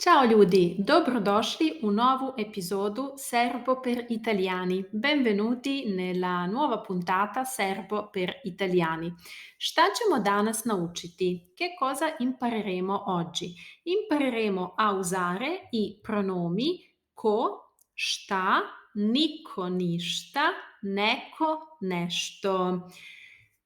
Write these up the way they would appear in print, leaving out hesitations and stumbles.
Ciao ljudi, dobrodošli u novu epizodu Serbo per Italiani. Benvenuti nella nuova puntata Serbo per Italiani. Šta ćemo danas naučiti? Che cosa impareremo oggi? Impareremo a usare i pronomi ko, šta, niko ništa, neko nešto.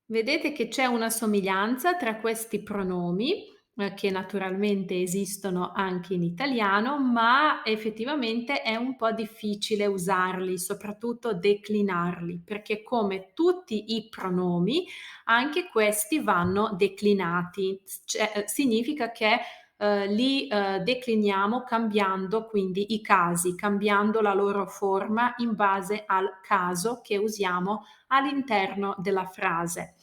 Vedete che c'è una somiglianza tra questi pronomi che naturalmente esistono anche in italiano, ma effettivamente è un po' difficile usarli, soprattutto declinarli, perché come tutti i pronomi, anche questi vanno declinati. Significa che li decliniamo cambiando quindi i casi, cambiando la loro forma in base al caso che usiamo all'interno della frase.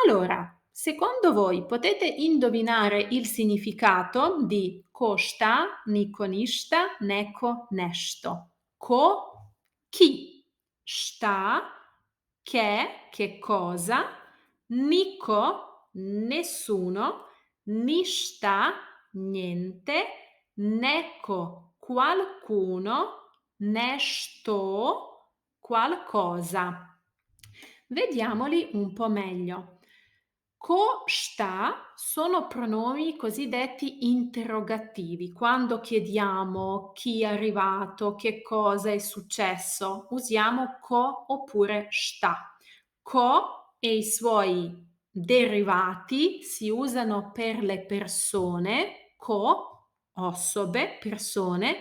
Allora, secondo voi potete indovinare il significato di ko šta, niko ništa, neko nešto? Ko, chi, šta, che cosa, niko, nessuno, ništa, niente, neko, qualcuno, nešto, qualcosa. Vediamoli un po' meglio. Co, sta sono pronomi cosiddetti interrogativi. Quando chiediamo chi è arrivato, che cosa è successo, usiamo co oppure sta. Co e i suoi derivati si usano per le persone, co, ossobe, persone,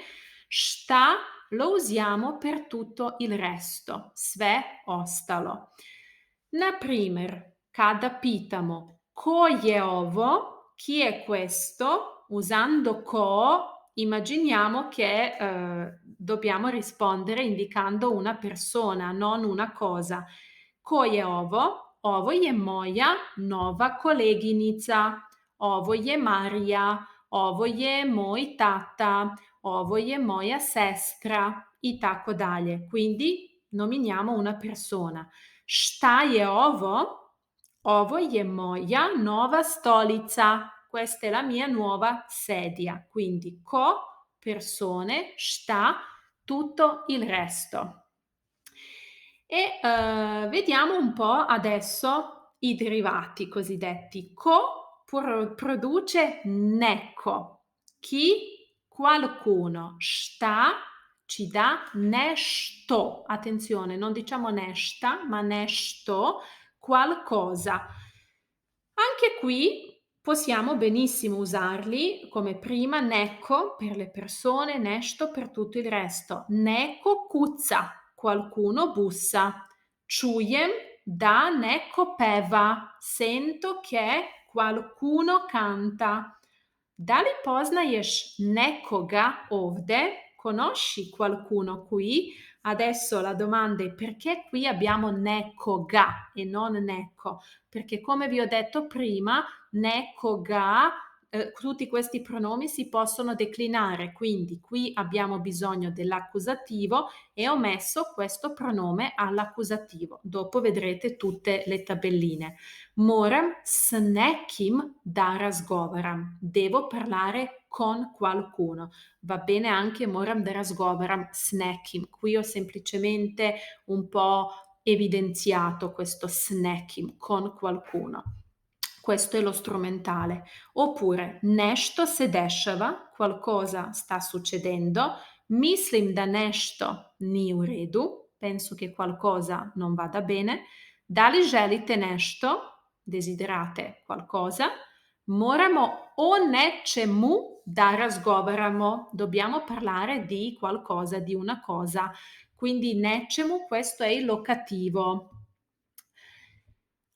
sta lo usiamo per tutto il resto, sve, ostalo. Na primer, kada pitamo ko je ovo, chi è questo, usando ko immaginiamo che dobbiamo rispondere indicando una persona, non una cosa. Ko je ovo? Ovo je moja nova koleginica. Ovo je Marija. Ovo je moj tata. Ovo je moja sestra i tako dalje. Quindi nominiamo una persona. Šta je ovo? Ovo je moja nova stolica. Questa è la mia nuova sedia. Quindi co, persone, šta, tutto il resto. E vediamo un po' adesso i derivati cosiddetti. Co produce necco, chi, qualcuno, sta ci dà nešto. Attenzione, non diciamo nesta, ma nešto, qualcosa. Anche qui possiamo benissimo usarli come prima necco per le persone, nesto per tutto il resto. Neko kuca, qualcuno bussa. Čujem da neko peva, sento che qualcuno canta. Da li poznaješ nekoga ovde? Conosci qualcuno qui? Adesso la domanda è perché qui abbiamo nekoga e non necco? Perché come vi ho detto prima, nekoga, tutti questi pronomi si possono declinare, quindi qui abbiamo bisogno dell'accusativo e ho messo questo pronome all'accusativo. Dopo vedrete tutte le tabelline. Moram s nekim da razgovaram. Devo parlare con qualcuno. Va bene anche moram da razgovaram s nekim. Qui ho semplicemente un po' evidenziato questo s nekim, con qualcuno. Questo è lo strumentale. Oppure nešto se dešava, qualcosa sta succedendo, mislim da nešto nije u redu, penso che qualcosa non vada bene, da li želite nešto, desiderate qualcosa, moramo o nečemu da razgovaramo, dobbiamo parlare di qualcosa, di una cosa, quindi nečemu questo è il locativo.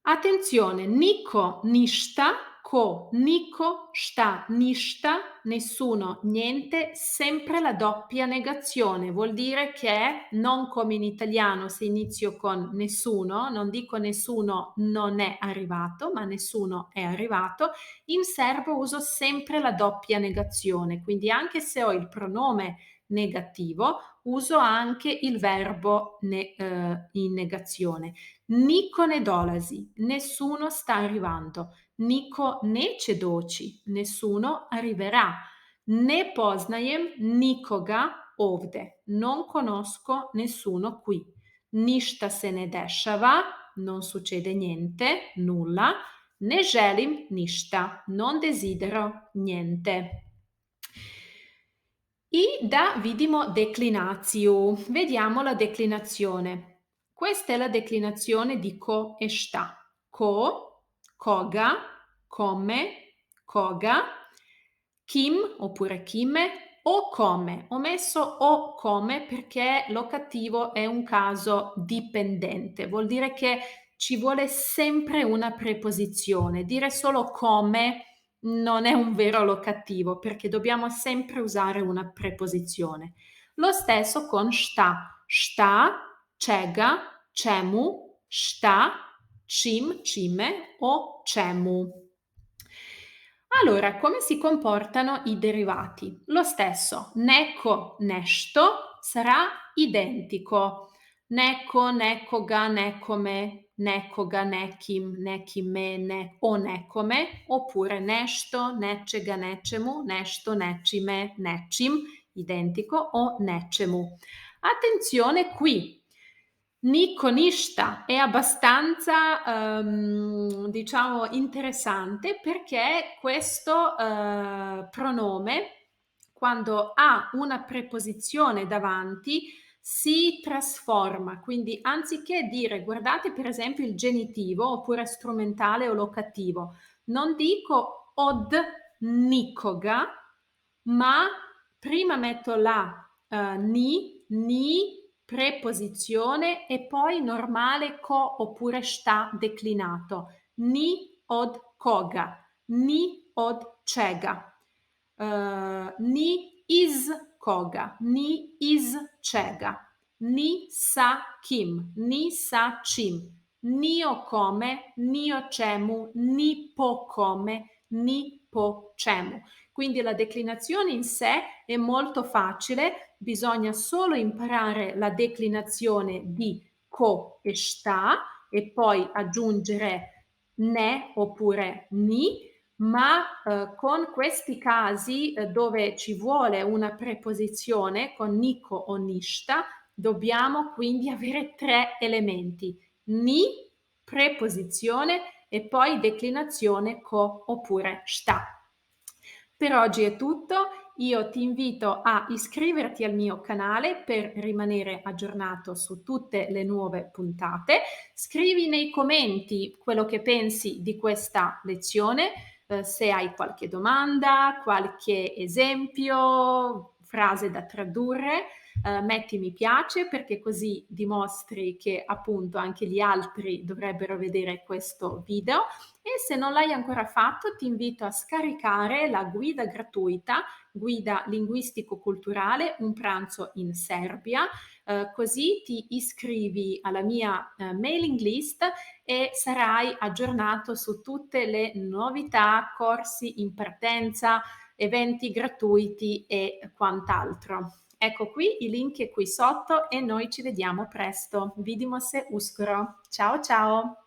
Attenzione, niko, ništa, ko, niko, šta, ništa, nessuno, niente, sempre la doppia negazione. Vuol dire che non come in italiano se inizio con nessuno, non dico nessuno non è arrivato, ma nessuno è arrivato. In serbo uso sempre la doppia negazione, quindi anche se ho il pronome negativo, uso anche il verbo in negazione. Niko ne dolazi, nessuno sta arrivando. Niko neće doći, nessuno arriverà. Ne poznajem nikoga ovde. Non conosco nessuno qui. Ništa se ne dešava, non succede niente, nulla. Ne želim ništa, non desidero niente. I da vidimo declinatio. Vediamo la declinazione. Questa è la declinazione di co e sta. Co, koga, come, koga, kim oppure kime o come. Ho messo o come perché l'occattivo è un caso dipendente, vuol dire che ci vuole sempre una preposizione. Dire solo come non è un vero locattivo perché dobbiamo sempre usare una preposizione. Lo stesso con sta. Sta, čega, čemu, sta, čim, čime o čemu. Allora, come si comportano i derivati? Lo stesso, neko, nešto sarà identico. Neko, nekoga, nekome, nekoga, nekim, nekime, ne, o nekome, oppure nešto, nečega, nečemu, nešto, nečime, nečim, identico o nečemu. Attenzione qui, Nico ništa è abbastanza, diciamo interessante perché questo, pronome quando ha una preposizione davanti si trasforma, quindi anziché dire guardate per esempio il genitivo oppure strumentale o locativo, non dico od nikoga, ma prima metto la, ni, preposizione e poi normale co oppure sta declinato. Ni od koga, ni od čega, ni iz koga, ni iz čega, ni sa kim, ni sa čim, ni o kome, ni o čemu, ni po kome, ni po čemu. Quindi la declinazione in sé è molto facile, bisogna solo imparare la declinazione di co e sta e poi aggiungere ne oppure ni, ma con questi casi dove ci vuole una preposizione con nico o nishta, dobbiamo quindi avere 3 elementi: ni, preposizione e poi declinazione co oppure sta. Per oggi è tutto, io ti invito a iscriverti al mio canale per rimanere aggiornato su tutte le nuove puntate. Scrivi nei commenti quello che pensi di questa lezione, se hai qualche domanda, qualche esempio, frase da tradurre, metti mi piace perché così dimostri che appunto anche gli altri dovrebbero vedere questo video e se non l'hai ancora fatto ti invito a scaricare la guida gratuita, guida linguistico-culturale, un pranzo in Serbia, così ti iscrivi alla mia mailing list e sarai aggiornato su tutte le novità, corsi in partenza, eventi gratuiti e quant'altro. Ecco qui, il link è qui sotto e noi ci vediamo presto. Vidimo se uskoro. Ciao ciao!